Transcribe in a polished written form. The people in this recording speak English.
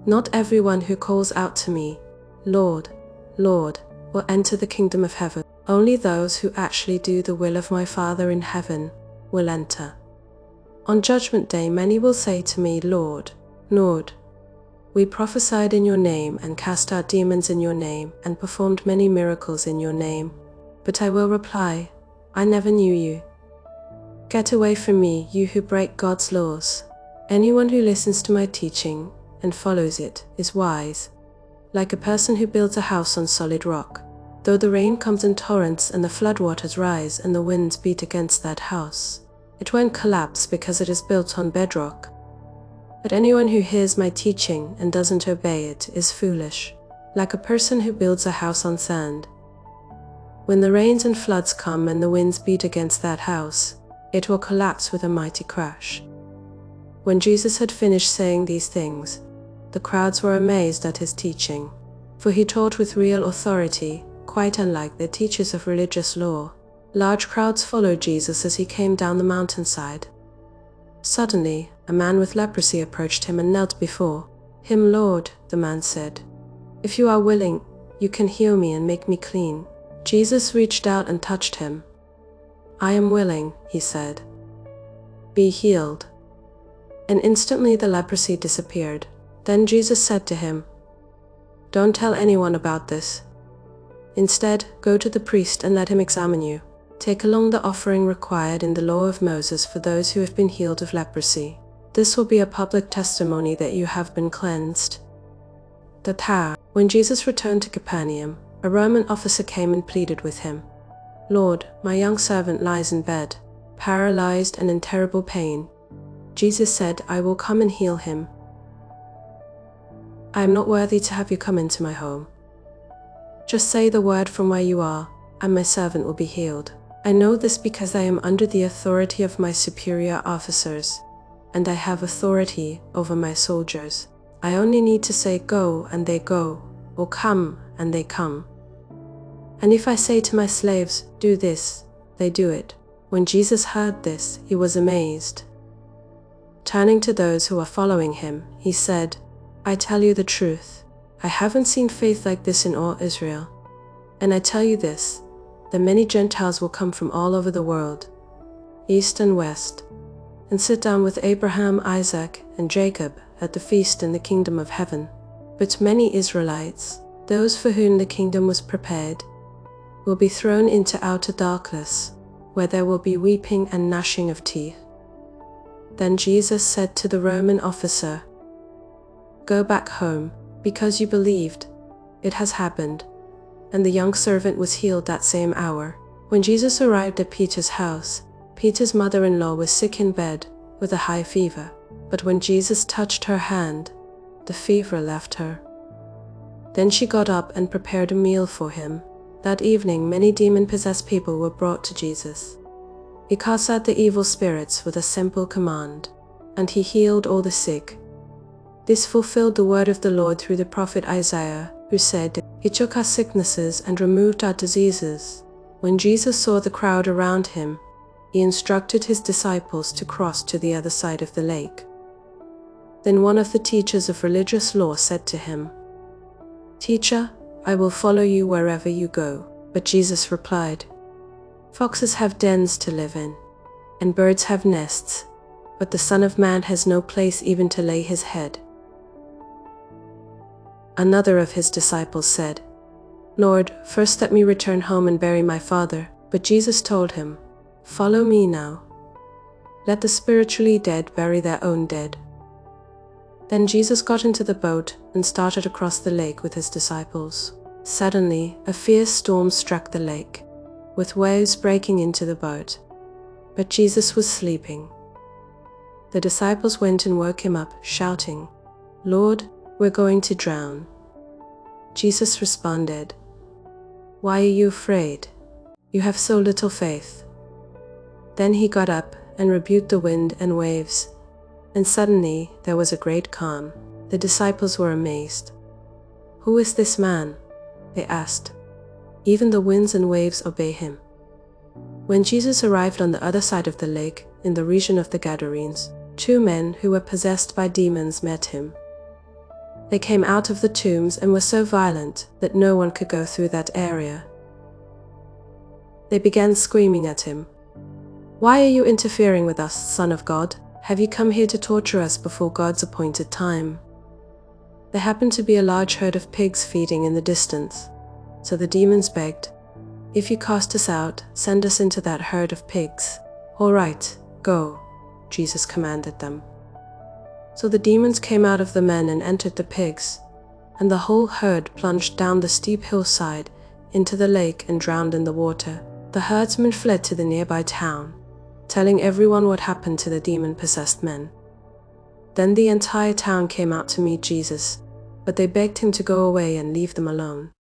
Not everyone who calls out to me, 'Lord, Lord,' will enter the kingdom of heaven. Only those who actually do the will of my Father in heaven will enter. On Judgment Day, many will say to me, 'Lord, Lord, we prophesied in your name and cast out demons in your name and performed many miracles in your name.' But I will reply, 'I never knew you. Get away from me, you who break God's laws.' Anyone who listens to my teaching and follows it is wise, like a person who builds a house on solid rock. Though the rain comes in torrents and the floodwaters rise and the winds beat against that house, it won't collapse because it is built on bedrock. But anyone who hears my teaching and doesn't obey it is foolish, like a person who builds a house on sand. When the rains and floods come and the winds beat against that house, it will collapse with a mighty crash." When Jesus had finished saying these things, the crowds were amazed at his teaching, for he taught with real authority, quite unlike the teachers of religious law. Large crowds followed Jesus as he came down the mountainside. Suddenly, a man with leprosy approached him and knelt before him. "Lord," the man said, "if you are willing, you can heal me and make me clean." Jesus reached out and touched him. "I am willing," he said. "Be healed." And instantly the leprosy disappeared. Then Jesus said to him, "Don't tell anyone about this. Instead, go to the priest and let him examine you. Take along the offering required in the law of Moses for those who have been healed of leprosy. This will be a public testimony that you have been cleansed." When Jesus returned to Capernaum, a Roman officer came and pleaded with him, "Lord, my young servant lies in bed, paralyzed and in terrible pain." Jesus said, "I will come and heal him. I am not worthy to have you come into my home. Just say the word from where you are, and my servant will be healed. I know this because I am under the authority of my superior officers, and I have authority over my soldiers. I only need to say 'Go,' and they go, or 'Come,' and they come. And if I say to my slaves, 'Do this,' they do it." When Jesus heard this, he was amazed. Turning to those who were following him, he said, "I tell you the truth, I haven't seen faith like this in all Israel. And I tell you this, that many Gentiles will come from all over the world, east and west, and sit down with Abraham, Isaac, and Jacob at the feast in the kingdom of heaven. But many Israelites, those for whom the kingdom was prepared, will be thrown into outer darkness, where there will be weeping and gnashing of teeth." Then Jesus said to the Roman officer, "Go back home, because you believed. It has happened." And the young servant was healed that same hour. When Jesus arrived at Peter's house, Peter's mother-in-law was sick in bed with a high fever. But when Jesus touched her hand, the fever left her. Then she got up and prepared a meal for him. That evening, many demon-possessed people were brought to Jesus. He cast out the evil spirits with a simple command, and he healed all the sick. This fulfilled the word of the Lord through the prophet Isaiah, who said, "He took our sicknesses and removed our diseases." When Jesus saw the crowd around him, he instructed his disciples to cross to the other side of the lake. Then one of the teachers of religious law said to him, "Teacher, I will follow you wherever you go." But Jesus replied, "Foxes have dens to live in, and birds have nests, but the Son of Man has no place even to lay his head." Another of his disciples said, "Lord, first let me return home and bury my father." But Jesus told him, "Follow me now. Let the spiritually dead bury their own dead." Then Jesus got into the boat and started across the lake with his disciples. Suddenly, a fierce storm struck the lake, with waves breaking into the boat. But Jesus was sleeping. The disciples went and woke him up, shouting, "Lord, we're going to drown." Jesus responded, "Why are you afraid? You have so little faith." Then he got up and rebuked the wind and waves, and suddenly there was a great calm. The disciples were amazed. "Who is this man?" they asked. "Even the winds and waves obey him." When Jesus arrived on the other side of the lake, in the region of the Gadarenes, 2 men who were possessed by demons met him. They came out of the tombs and were so violent that no one could go through that area. They began screaming at him, "Why are you interfering with us, Son of God? Have you come here to torture us before God's appointed time?" There happened to be a large herd of pigs feeding in the distance, so the demons begged, "If you cast us out, send us into that herd of pigs." "All right, go," Jesus commanded them. So the demons came out of the men and entered the pigs, and the whole herd plunged down the steep hillside into the lake and drowned in the water. The herdsmen fled to the nearby town, telling everyone what happened to the demon-possessed men. Then the entire town came out to meet Jesus, but they begged him to go away and leave them alone.